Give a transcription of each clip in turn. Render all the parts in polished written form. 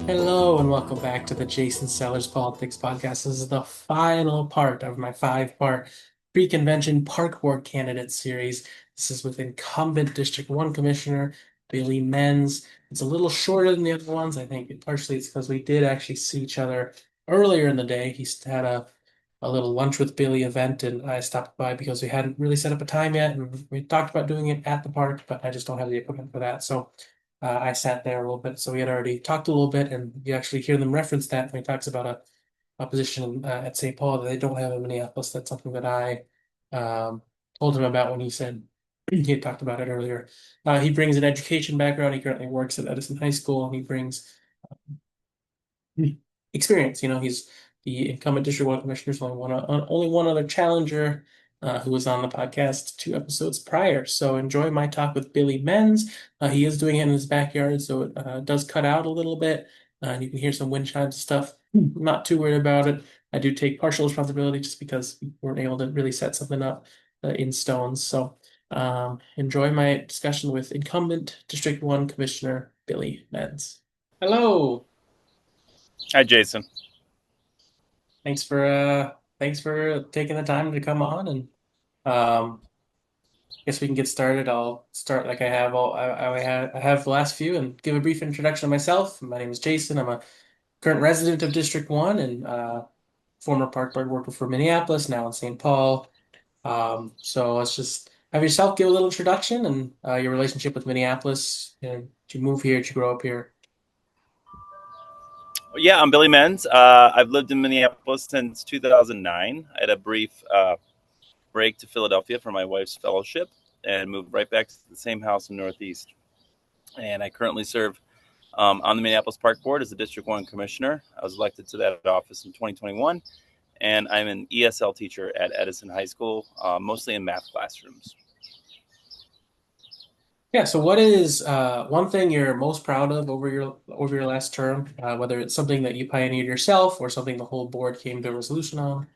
Hello and welcome back to the Jason Sellers Politics Podcast. This is the final part of my five-part pre-convention park board candidate series. This is with incumbent District 1 Commissioner Billy Menz. It's a little shorter than the other ones. I think partially it's because we did actually see each other earlier in the day. He had a little lunch with Billy event, and I stopped by because we hadn't really set up a time yet, and we talked about doing it at the park, but I just don't have the equipment for that. So I sat there a little bit, so we had already talked a little bit, and you actually hear them reference that when he talks about a position at St. Paul that they don't have in Minneapolis. That's something that I um, told him about when he said he had talked about it earlier. He brings an education background. He currently works at Edison High School, and he brings experience. He's the incumbent District 1 commissioner. There's only one other challenger who was on the podcast 2 episodes prior. So enjoy my talk with Billy Menz. He is doing it in his backyard, so it does cut out a little bit. And you can hear some wind chimes and stuff. I'm not too worried about it. I do take partial responsibility just because we weren't able to really set something up in stones. So enjoy my discussion with incumbent District 1 Commissioner Billy Menz. Hello. Hi, Jason. Thanks for taking the time to come on, and um guess we can get started. I'll start like I have the last few and give a brief introduction of myself. My name is Jason. I'm a current resident of District 1 and former park board worker for Minneapolis, now in St. Paul. So let's just have yourself give a little introduction and your relationship with Minneapolis. And did you move here? Did you grow up here? Yeah, I'm Billy Menz. I've lived in Minneapolis since 2009. I had a brief break to Philadelphia for my wife's fellowship and moved right back to the same house in Northeast. And I currently serve on the Minneapolis Park Board as the District 1 Commissioner. I was elected to that office in 2021, and I'm an ESL teacher at Edison High School, mostly in math classrooms. Yeah, so what is one thing you're most proud of over your last term, whether it's something that you pioneered yourself or something the whole board came to a resolution on?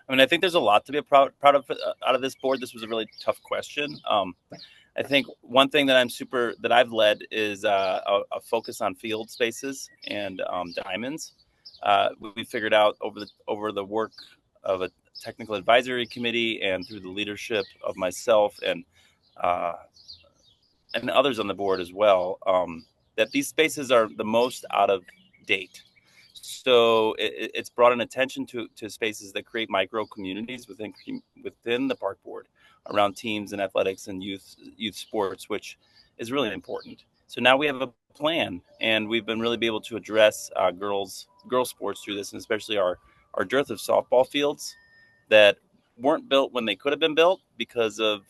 I mean, I think there's a lot to be proud of out of this board. This was a really tough question. I think one thing that I've led is a focus on field spaces and diamonds. We figured out over the work of a technical advisory committee and through the leadership of myself uh, and others on the board as well, that these spaces are the most out of date. So it's brought an attention to spaces that create micro communities within the park board around teams and athletics and youth sports, which is really important. So now we have a plan, and we've been really be able to address girls sports through this, and especially our dearth of softball fields that weren't built when they could have been built because of,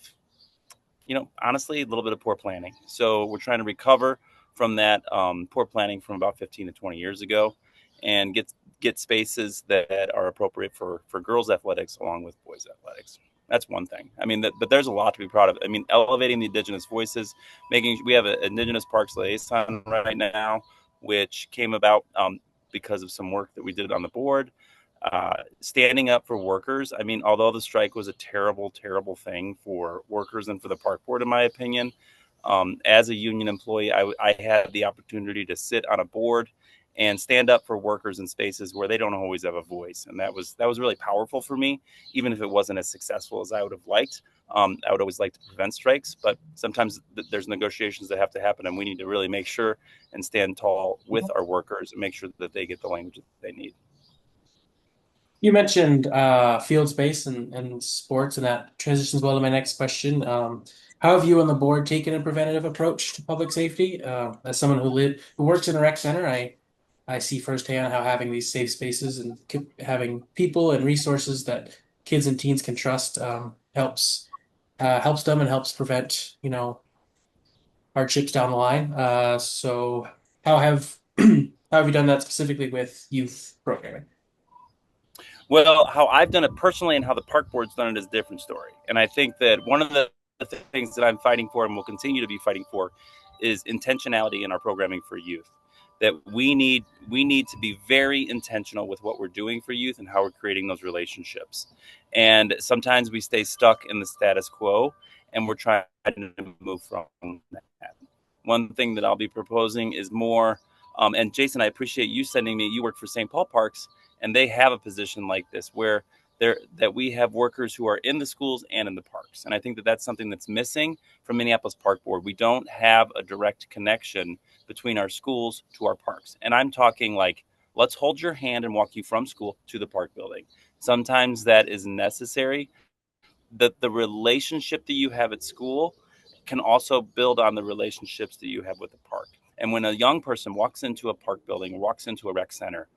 honestly, a little bit of poor planning. So we're trying to recover from that poor planning from about 15 to 20 years ago, and get spaces that are appropriate for girls athletics along with boys athletics. That's one thing. I mean, but there's a lot to be proud of. I mean, elevating the indigenous voices, we have an indigenous parks liaison right now, which came about because of some work that we did on the board. Standing up for workers. I mean, although the strike was a terrible, terrible thing for workers and for the park board, in my opinion, as a union employee, I had the opportunity to sit on a board and stand up for workers in spaces where they don't always have a voice. And that was really powerful for me, even if it wasn't as successful as I would have liked. I would always like to prevent strikes, but sometimes there's negotiations that have to happen, and we need to really make sure and stand tall with our workers and make sure that they get the language that they need. You mentioned field space and sports, and that transitions well to my next question. How have you and the board taken a preventative approach to public safety? As someone who works in a rec center, I see firsthand how having these safe spaces and having people and resources that kids and teens can trust helps them and helps prevent, hardships down the line. So how have how have you done that specifically with youth programming? Well, how I've done it personally and how the park board's done it is a different story. And I think that one of the things that I'm fighting for and will continue to be fighting for is intentionality in our programming for youth. That we need to be very intentional with what we're doing for youth and how we're creating those relationships. And sometimes we stay stuck in the status quo, and we're trying to move from that. one thing that I'll be proposing is more. And Jason, I appreciate you sending me. You work for St. Paul Parks, and they have a position like this where that we have workers who are in the schools and in the parks. And I think that that's something that's missing from Minneapolis Park Board. We don't have a direct connection between our schools to our parks. And I'm talking like, let's hold your hand and walk you from school to the park building. Sometimes that is necessary. The relationship that you have at school can also build on the relationships that you have with the park. And when a young person walks into a park building, walks into a rec center,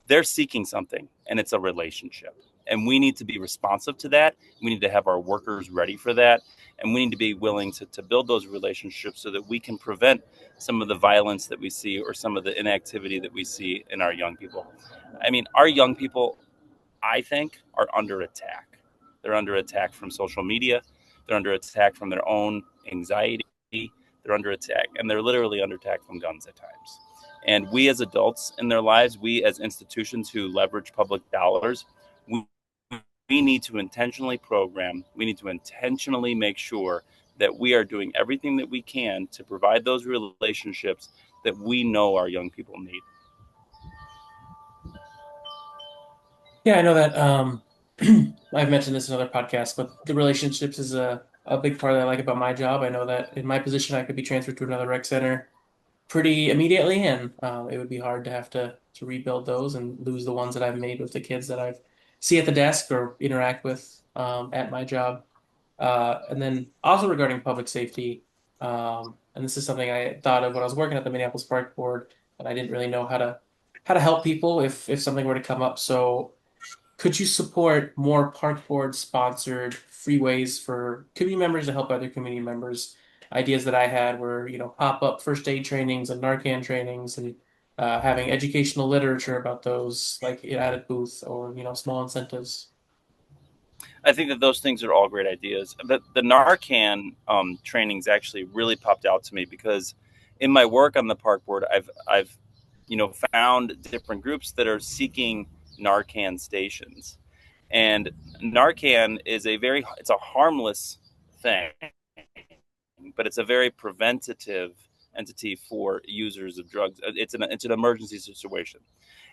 they're seeking something, and it's a relationship. And we need to be responsive to that. We need to have our workers ready for that. And we need to be willing to build those relationships so that we can prevent some of the violence that we see or some of the inactivity that we see in our young people. I mean, our young people, I think, are under attack. They're under attack from social media. They're under attack from their own anxiety. They're under attack, and they're literally under attack from guns at times. And we as adults in their lives, we as institutions who leverage public dollars, we need to intentionally program. We need to intentionally make sure that we are doing everything that we can to provide those relationships that we know our young people need. Yeah, I know that I've mentioned this in other podcasts, but the relationships is a big part that I like about my job. I know that in my position, I could be transferred to another rec center pretty immediately, and it would be hard to have to rebuild those and lose the ones that I've made with the kids that I see at the desk or interact with at my job. And then also regarding public safety, and this is something I thought of when I was working at the Minneapolis Park Board, and I didn't really know how to help people if something were to come up. So could you support more park board sponsored free ways for community members to help other community members? Ideas that I had were, pop up first aid trainings and Narcan trainings and having educational literature about those, like at a booth or, small incentives. I think that those things are all great ideas. The Narcan trainings actually really popped out to me because in my work on the park board, I've found different groups that are seeking Narcan stations, and Narcan is it's a harmless thing, but it's a very preventative entity for users of drugs. It's an emergency situation.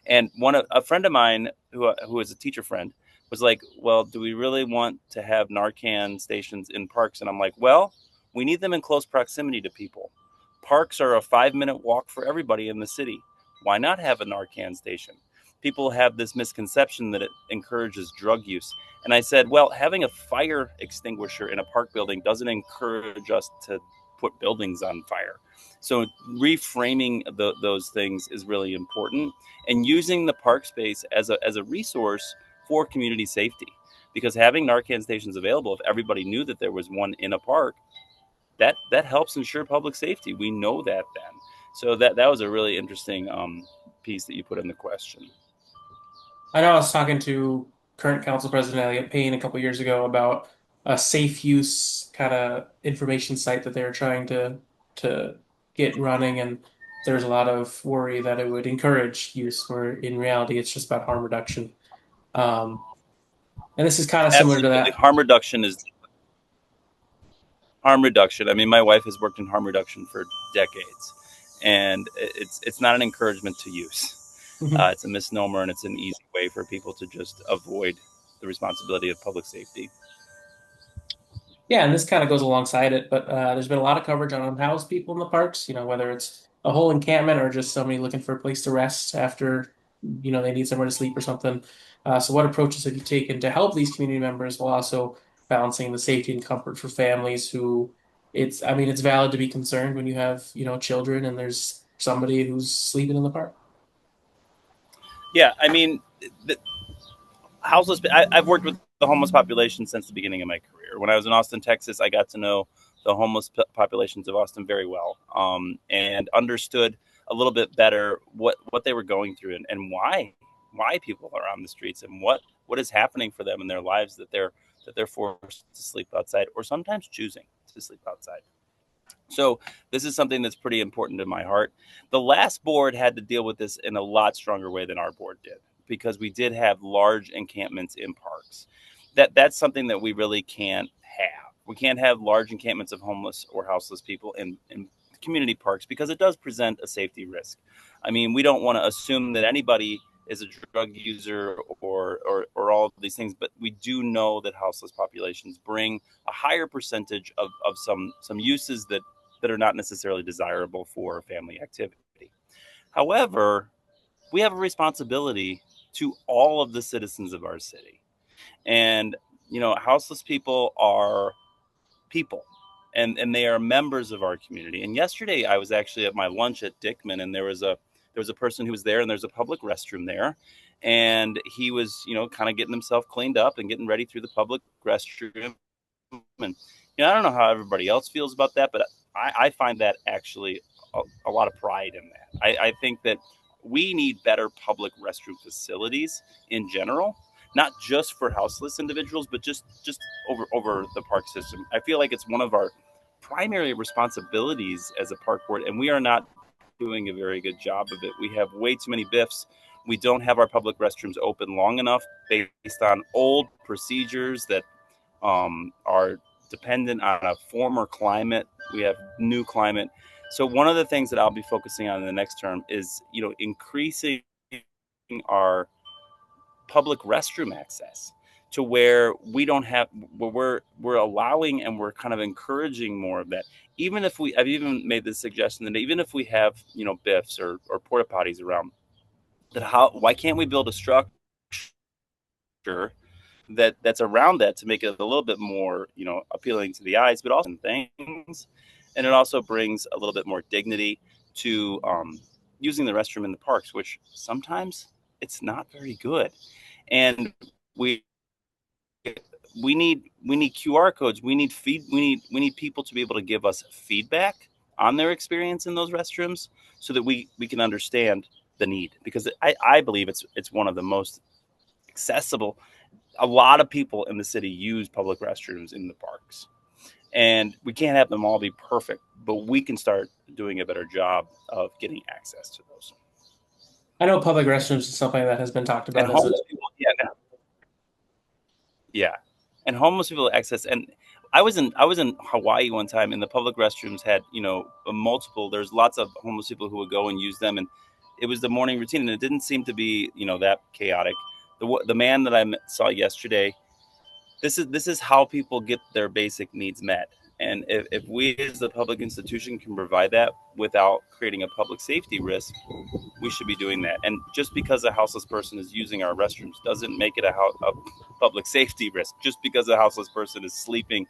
And a friend of mine who is a teacher friend was like, well, do we really want to have Narcan stations in parks? And I'm like, well, we need them in close proximity to people. Parks are a 5-minute walk for everybody in the city. Why not have a Narcan station? People have this misconception that it encourages drug use. And I said, well, having a fire extinguisher in a park building doesn't encourage us to put buildings on fire. So reframing those things is really important, and using the park space as a resource for community safety. Because having Narcan stations available, if everybody knew that there was one in a park, that helps ensure public safety. We know that then. So that was a really interesting piece that you put in the question. I know I was talking to current council president Elliot Payne a couple years ago about a safe use kind of information site that they were trying to get running, and there's a lot of worry that it would encourage use, where in reality it's just about harm reduction. Um, and this is kind of similar to Absolutely, that. harm reduction. I mean, my wife has worked in harm reduction for decades, and it's not an encouragement to use. It's a misnomer, and it's an easy way for people to just avoid the responsibility of public safety. Yeah, and this kind of goes alongside it, but there's been a lot of coverage on unhoused people in the parks, whether it's a whole encampment or just somebody looking for a place to rest after, they need somewhere to sleep or something. So what approaches have you taken to help these community members while also balancing the safety and comfort for families who I mean, it's valid to be concerned when you have, children and there's somebody who's sleeping in the park. Yeah, I mean, the houseless. I've worked with the homeless population since the beginning of my career. When I was in Austin, Texas, I got to know the homeless populations of Austin very well, and understood a little bit better what they were going through and why people are on the streets and what is happening for them in their lives that they're forced to sleep outside or sometimes choosing to sleep outside. So this is something that's pretty important to my heart. The last board had to deal with this in a lot stronger way than our board did, because we did have large encampments in parks. That's something that we really can't have. We can't have large encampments of homeless or houseless people in community parks because it does present a safety risk. I mean, we don't want to assume that anybody is a drug user or all of these things, but we do know that houseless populations bring a higher percentage of some uses that are not necessarily desirable for family activity. However, we have a responsibility to all of the citizens of our city. And, houseless people are people, and they are members of our community. And yesterday I was actually at my lunch at Dickman, and there was a person who was there, and there's a public restroom there, and he was, kind of getting himself cleaned up and getting ready through the public restroom. And I don't know how everybody else feels about that, but I find that actually a lot of pride in that. I think that we need better public restroom facilities in general, not just for houseless individuals, but just over the park system. I feel like it's one of our primary responsibilities as a park board, and we are not doing a very good job of it. We have way too many BIFs. We don't have our public restrooms open long enough based on old procedures that are dependent on a former climate. We have new climate. So one of the things that I'll be focusing on in the next term is, increasing our public restroom access to where we don't have, where we're allowing and we're kind of encouraging more of that. Even if I've even made the suggestion that even if we have, BIFs or porta potties around, why can't we build a structure that's around that to make it a little bit more, appealing to the eyes, but also things. And it also brings a little bit more dignity to using the restroom in the parks, which sometimes it's not very good. And we need QR codes. We need we need people to be able to give us feedback on their experience in those restrooms so that we can understand the need, because I believe it's one of the most accessible. A lot of people in the city use public restrooms in the parks, and we can't have them all be perfect, but we can start doing a better job of getting access to those. I know public restrooms is something that has been talked And about as a homeless people, yeah, and homeless people access. And I was in Hawaii one time, and the public restrooms had multiple. There's lots of homeless people who would go and use them, and it was the morning routine, and it didn't seem to be that chaotic. The man that I saw yesterday, this is how people get their basic needs met. And if we as the public institution can provide that without creating a public safety risk, we should be doing that. And just because a houseless person is using our restrooms doesn't make it a public safety risk. Just because a houseless person is sleeping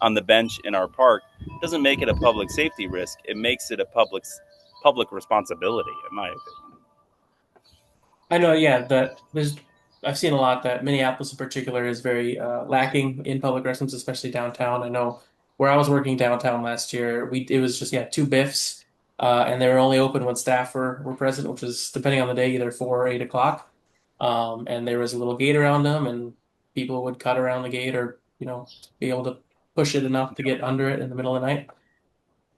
on the bench in our park doesn't make it a public safety risk. It makes it a public responsibility, in my opinion. I know, yeah, that I've seen a lot that Minneapolis in particular is very lacking in public restrooms, especially downtown. I know where I was working downtown last year, it was just, yeah, two BIFs, and they were only open when staff were present, which was depending on the day, either 4 or 8 o'clock. And there was a little gate around them, and people would cut around the gate or, be able to push it enough to get under it in the middle of the night.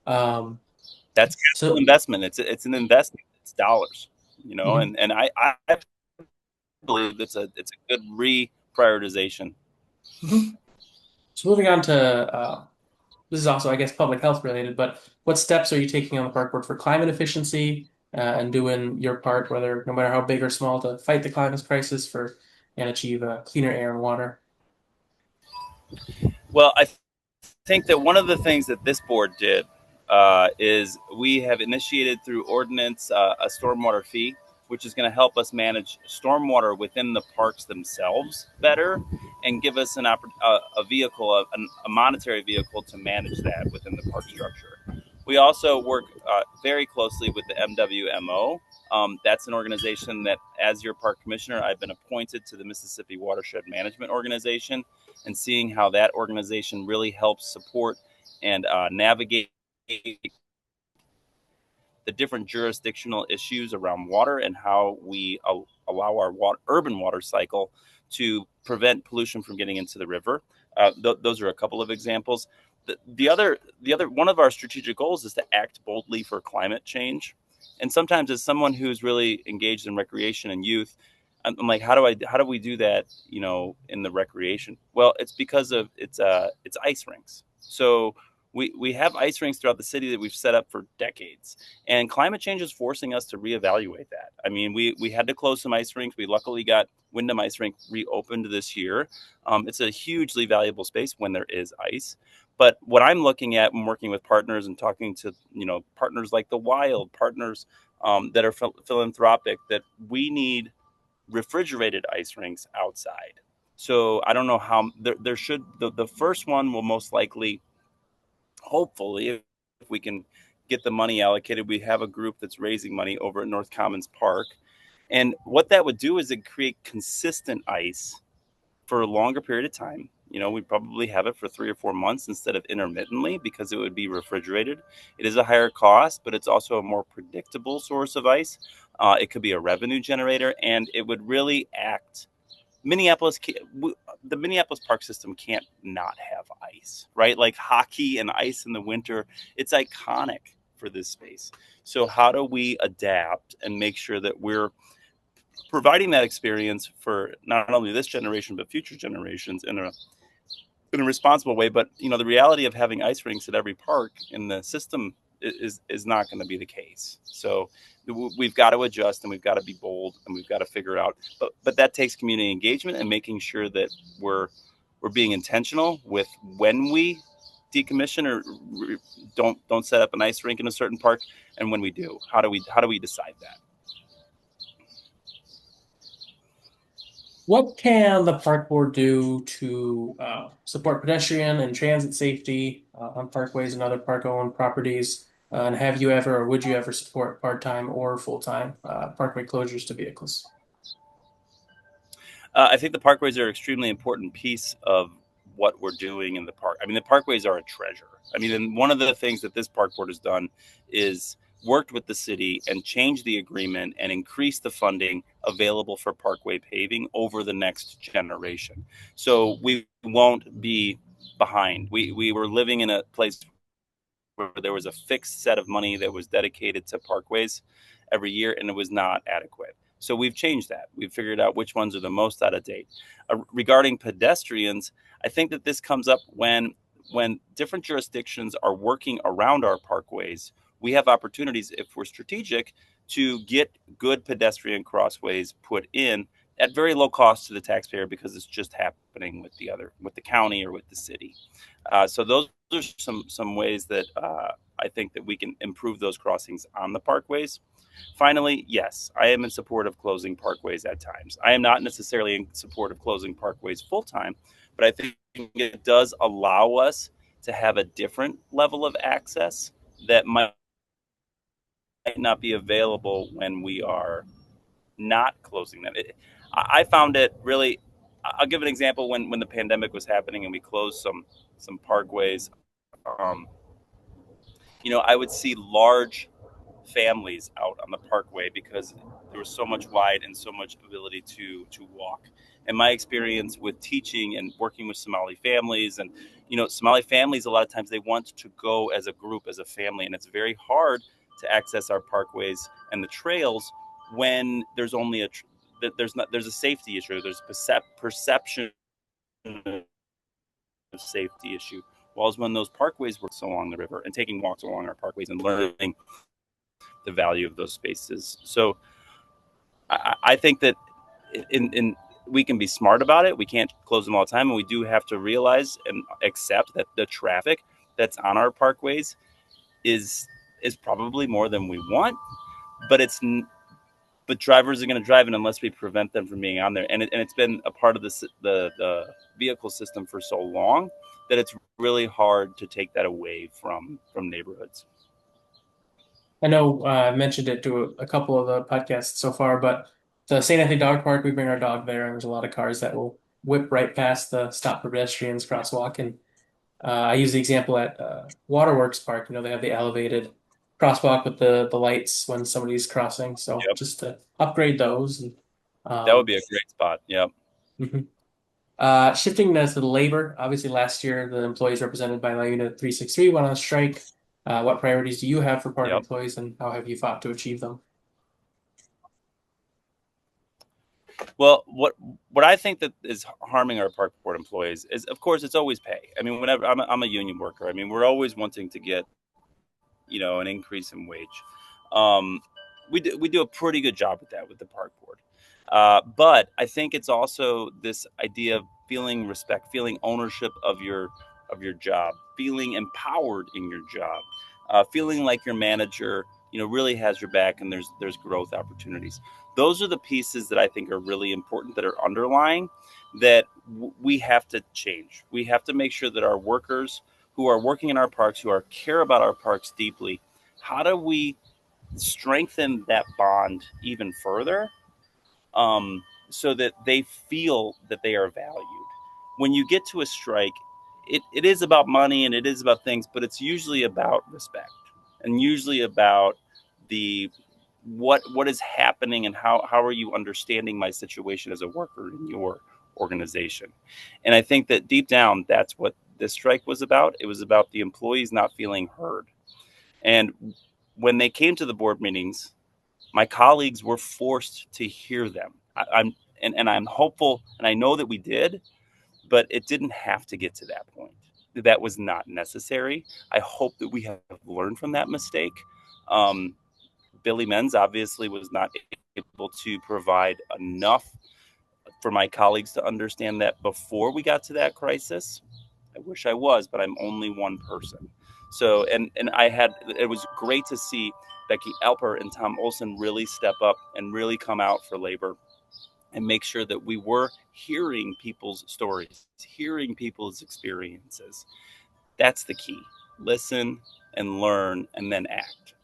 Um, That's capital so investment. It's an investment. It's dollars, mhm, and I believe it's a good reprioritization. mhm. So moving on to this is also, I guess, public health related, but what steps are you taking on the park board for climate efficiency and doing your part, whether no matter how big or small, to fight the climate crisis and achieve cleaner air and water? Well, I think that one of the things that this board did is we have initiated through ordinance a stormwater fee, which is going to help us manage stormwater within the parks themselves better and give us a vehicle, a monetary vehicle to manage that within the park structure. We also work very closely with the MWMO. That's an organization that, as your park commissioner, I've been appointed to the Mississippi Watershed Management Organization, and seeing how that organization really helps support and navigate the different jurisdictional issues around water and how we allow our urban water cycle to prevent pollution from getting into the river. Those are a couple of examples. The other one of our strategic goals is to act boldly for climate change. And sometimes, as someone who's really engaged in recreation and youth, I'm like, how do we do that? In the recreation. Well, it's because of it's ice rinks. So we have ice rinks throughout the city that we've set up for decades, and climate change is forcing us to reevaluate that. I mean, we had to close some ice rinks. We luckily got Wyndham Ice Rink reopened this year. It's a hugely valuable space when there is ice. But what I'm looking at when working with partners and talking to partners like the Wild, partners that are philanthropic, that we need refrigerated ice rinks outside. So I don't know how there should the first one will most likely, hopefully, if we can get the money allocated, we have a group that's raising money over at North Commons Park. And what that would do is it create consistent ice for a longer period of time. We'd probably have it for 3 or 4 months instead of intermittently, because it would be refrigerated. It is a higher cost, but it's also a more predictable source of ice. It could be a revenue generator, and it would really act. The Minneapolis park system can't not have ice, right? Like hockey and ice in the winter, it's iconic for this space. So how do we adapt and make sure that we're providing that experience for not only this generation but future generations in a responsible way? But the reality of having ice rinks at every park in the system is not going to be the case. So we've got to adjust, and we've got to be bold, and we've got to figure out. But that takes community engagement and making sure that we're being intentional with when we decommission or don't set up an ice rink in a certain park, and when we do, how do we decide that? What can the park board do to support pedestrian and transit safety on parkways and other park-owned properties? And have you ever, or would you ever support part-time or full-time parkway closures to vehicles? I think the parkways are an extremely important piece of what we're doing in the park. I mean, the parkways are a treasure. I mean, and one of the things that this park board has done is worked with the city and changed the agreement and increased the funding available for parkway paving over the next generation. So we won't be behind. We were living in a place where there was a fixed set of money that was dedicated to parkways every year, and it was not adequate. So we've changed that. We've figured out which ones are the most out of date. Regarding pedestrians, I think that this comes up when different jurisdictions are working around our parkways. We have opportunities, if we're strategic, to get good pedestrian crossways put in at very low cost to the taxpayer, because it's just happening with the county or with the city. So those are some ways that I think that we can improve those crossings on the parkways. Finally, yes, I am in support of closing parkways at times. I am not necessarily in support of closing parkways full time, but I think it does allow us to have a different level of access that might not be available when we are not closing them. I found it really. I'll give an example. When the pandemic was happening and we closed some parkways, um, I would see large families out on the parkway because there was so much wide and so much ability to walk. And my experience with teaching and working with Somali families, and Somali families, a lot of times they want to go as a group, as a family, and it's very hard to access our parkways and the trails when there's only there's a safety issue. There's perception of safety issue. While when those parkways were along the river and taking walks along our parkways and learning the value of those spaces. So I think that in we can be smart about it. We can't close them all the time, and we do have to realize and accept that the traffic that's on our parkways is probably more than we want. But but drivers are going to drive it unless we prevent them from being on there, and it's been a part of the vehicle system for so long that it's really hard to take that away from neighborhoods. I know I mentioned it to a couple of the podcasts so far, but the St. Anthony Dog Park, we bring our dog there, and there's a lot of cars that will whip right past the stop for pedestrians crosswalk. And I use the example at Waterworks Park. They have the elevated crosswalk with the lights when somebody's crossing. So Yep, just to upgrade those. And that would um, be a great spot. Yep. mhm. Shifting to the labor, obviously last year the employees represented by La Unit 363 went on strike. What priorities do you have for park Yep. employees, and how have you fought to achieve them? Well, what I think that is harming our park board employees is, of course, it's always pay. I mean, whenever I'm a union worker, I mean, we're always wanting to get, an increase in wage. Um, we do a pretty good job with that with the park board. But I think it's also this idea of feeling respect, feeling ownership of your job, feeling empowered in your job, feeling like your manager, really has your back, and there's growth opportunities. Those are the pieces that I think are really important, that are underlying, that we have to change. We have to make sure that our workers who are working in our parks, who care about our parks deeply, how do we strengthen that bond even further, so that they feel that they are valued? When you get to a strike, it is about money and it is about things, but it's usually about respect, and usually about the what is happening, and how are you understanding my situation as a worker in your organization. And I think that deep down, that's what this strike was about. It was about the employees not feeling heard. And when they came to the board meetings, my colleagues were forced to hear them. And I'm hopeful, and I know that we did, but it didn't have to get to that point. That was not necessary. I hope that we have learned from that mistake. Um, Billy Menz obviously was not able to provide enough for my colleagues to understand that before we got to that crisis. I wish I was, but I'm only one person. So, and it was great to see Becky Alper and Tom Olson really step up and really come out for labor and make sure that we were hearing people's stories, hearing people's experiences. That's the key. Listen and learn and then act.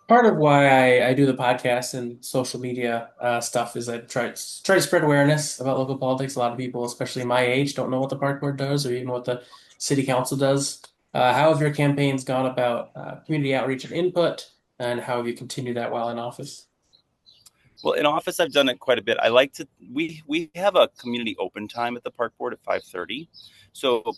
Part of why I do the podcast and social media stuff is I try to spread awareness about local politics. A lot of people, especially my age, don't know what the park board does or even what the city council does. How have your campaigns gone about community outreach and input, and how have you continued that while in office? Well, in office, I've done it quite a bit. I like to. We have a community open time at the park board at 5:30, so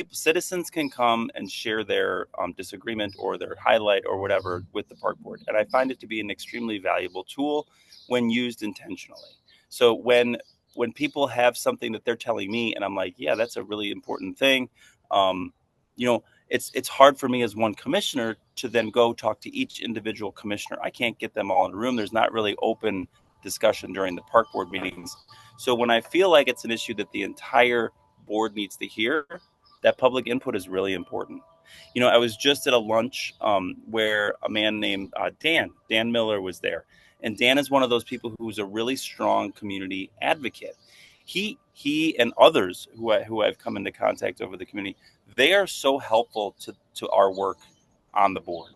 citizens can come and share their disagreement or their highlight or whatever with the park board, and I find it to be an extremely valuable tool when used intentionally. So when people have something that they're telling me, and I'm like, yeah, that's a really important thing. Um, it's hard for me as one commissioner to then go talk to each individual commissioner. I can't get them all in a room. There's not really open discussion during the park board meetings. So when I feel like it's an issue that the entire board needs to hear, that public input is really important. I was just at a lunch where a man named Dan Miller was there, and Dan is one of those people who's a really strong community advocate. He and others who I've come into contact over the community, they are so helpful to our work on the board,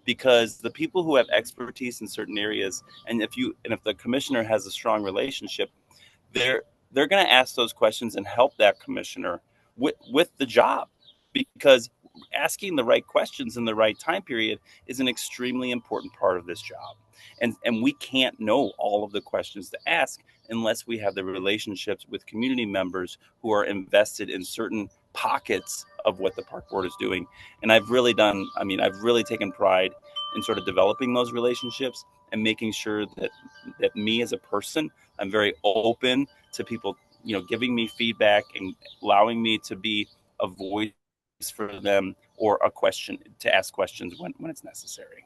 because the people who have expertise in certain areas, and if the commissioner has a strong relationship, they're they're going to ask those questions and help that commissioner with the job, because asking the right questions in the right time period is an extremely important part of this job. And we can't know all of the questions to ask unless we have the relationships with community members who are invested in certain pockets of what the park board is doing. And I've really taken pride in sort of developing those relationships and making sure that me as a person, I'm very open to people, giving me feedback and allowing me to be a voice for them, or a question to ask questions when it's necessary.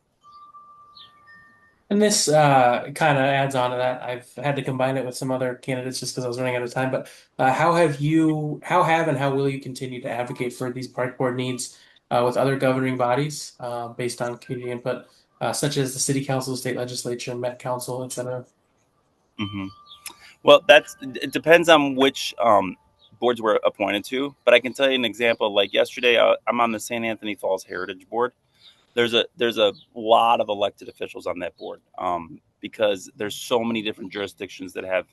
And this kind of adds on to that. I've had to combine it with some other candidates just because I was running out of time. But how have and how will you continue to advocate for these park board needs with other governing bodies based on community input, such as the city council, state legislature, Met Council, etc.? Hmm. Well, it depends on which boards we're appointed to. But I can tell you an example. Like yesterday, I'm on the St. Anthony Falls Heritage Board. There's a lot of elected officials on that board, because there's so many different jurisdictions that have,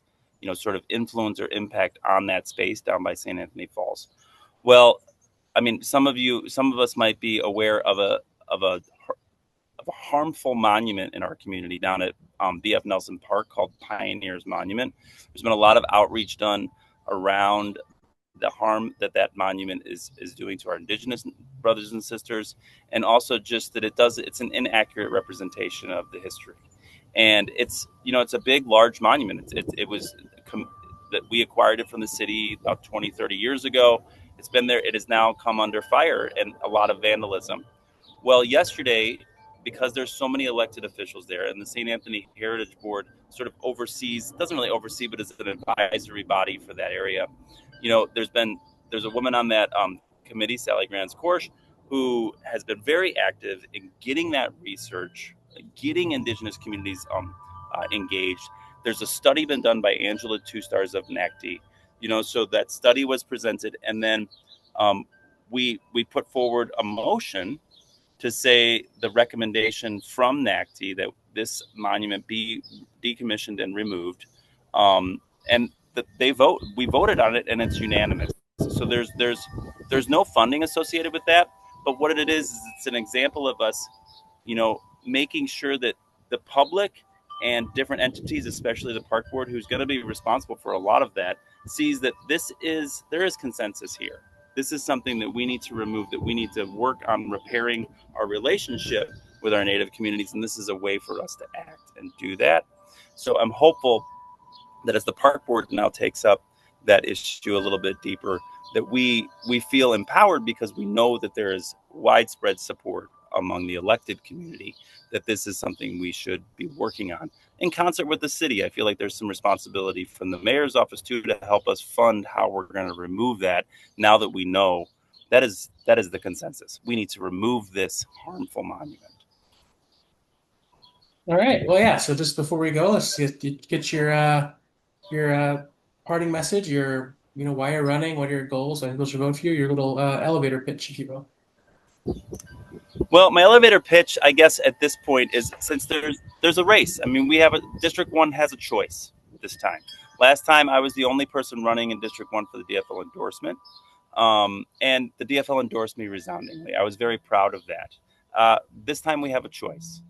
sort of influence or impact on that space down by St. Anthony Falls. Well, I mean, some of us might be aware of a of a harmful monument in our community down at BF Nelson Park called Pioneers Monument. There's been a lot of outreach done around the harm that monument is doing to our indigenous brothers and sisters, and also just that it's an inaccurate representation of the history. And it's a big, large monument. It was that we acquired it from the city about 20, 30 years ago. It's been there. It has now come under fire and a lot of vandalism. Well, yesterday, because there's so many elected officials there, and the St. Anthony Heritage Board sort of oversees, doesn't really oversee, but is an advisory body for that area. There's a woman on that committee, Sally Grants Korsh, who has been very active in getting that research, getting Indigenous communities engaged. There's a study been done by Angela Two Stars of NACD, so that study was presented, and then we put forward a motion to say the recommendation from NACD that this monument be decommissioned and removed, and that we voted on it, and it's unanimous. So there's no funding associated with that, but what it is it's an example of us, making sure that the public and different entities, especially the park board, who's going to be responsible for a lot of that, sees that there is consensus here. This is something that we need to remove, that we need to work on repairing our relationship with our Native communities, and this is a way for us to act and do that. So I'm hopeful that as the park board now takes up that issue a little bit deeper, that we feel empowered because we know that there is widespread support among the elected community that this is something we should be working on in concert with the city. I feel like there's some responsibility from the mayor's office too to help us fund how we're going to remove that, now that we know that is the consensus. We need to remove this harmful monument. All right. Well, yeah. So just before we go, let's get your parting message. Why you're running. What are your goals? I suppose you vote for you. Your little elevator pitch, if you will. Well, my elevator pitch, I guess, at this point is, since there's a race. I mean, District 1 has a choice this time. Last time, I was the only person running in District 1 for the DFL endorsement, and the DFL endorsed me resoundingly. I was very proud of that. This time, we have a choice,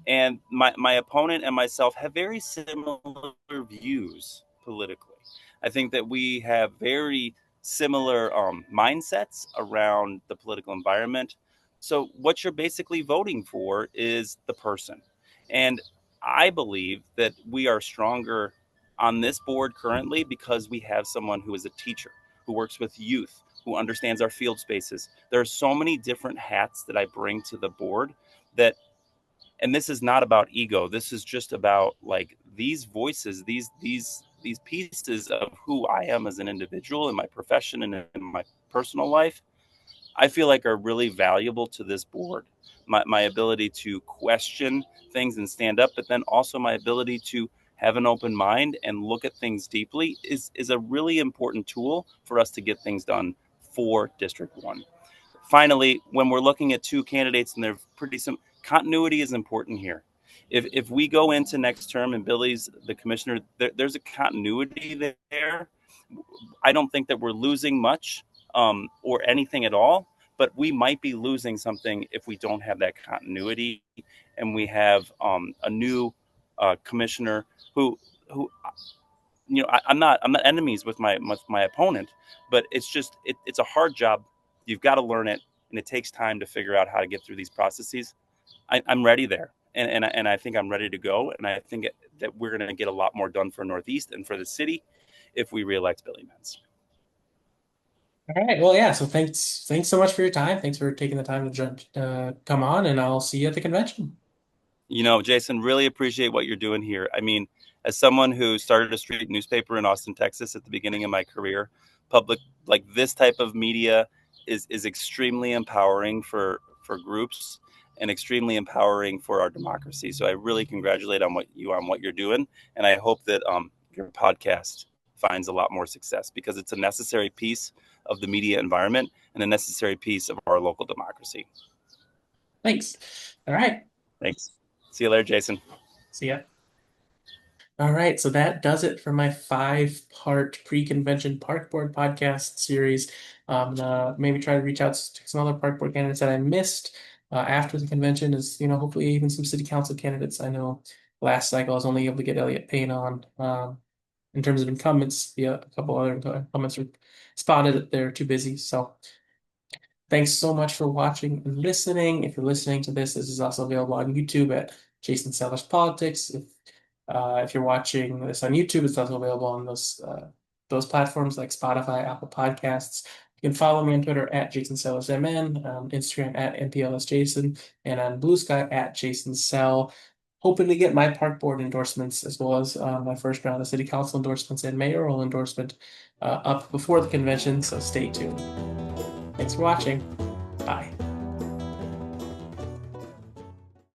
and my opponent and myself have very similar views politically. I think that we have very similar mindsets around the political environment. So what you're basically voting for is the person. And I believe that we are stronger on this board currently because we have someone who is a teacher, who works with youth, who understands our field spaces. There are so many different hats that I bring to the board and this is not about ego. This is just about like these voices, these pieces of who I am as an individual in my profession and in my personal life. I feel like are really valuable to this board. My ability to question things and stand up, but then also my ability to have an open mind and look at things deeply is a really important tool for us to get things done for District 1. Finally, when we're looking at two candidates and they're pretty similar, continuity is important here. If we go into next term and Billy's the commissioner, there's a continuity there. I don't think that we're losing much or anything at all, but we might be losing something if we don't have that continuity and we have a new commissioner who I'm not enemies with my opponent, but it's a hard job. You've got to learn it, and it takes time to figure out how to get through these processes. I'm ready there, and I think I'm ready to go, and I think that we're going to get a lot more done for Northeast and for the city if we reelect Billy Menz. All right. Well, yeah. So thanks so much for your time. Thanks for taking the time to come on, and I'll see you at the convention. Jason, really appreciate what you're doing here. I mean, as someone who started a street newspaper in Austin, Texas at the beginning of my career, public like this type of media is extremely empowering for groups and extremely empowering for our democracy. So I really congratulate on what you're doing, and I hope that your podcast finds a lot more success because it's a necessary piece of the media environment and a necessary piece of our local democracy. Thanks. All right. Thanks. See you later, Jason. See ya. All right, so that does it for my 5-part pre-convention park board podcast series. Maybe try to reach out to some other park board candidates that I missed after the convention. Is hopefully even some city council candidates. I know last cycle I was only able to get Elliot Payne on. In terms of incumbents, a couple other incumbents were spotted that they're too busy. So thanks so much for watching and listening. If you're listening to this is also available on YouTube at Jason Sellers Politics. If you're watching this on YouTube, it's also available on those platforms like Spotify, Apple Podcasts. You can follow me on Twitter at Jason Sellers MN, Instagram at MPLSJason, and on Blue Sky at Jason Sell. Hoping to get my park board endorsements as well as my first round of city council endorsements and mayoral endorsement up before the convention, so stay tuned. Thanks for watching.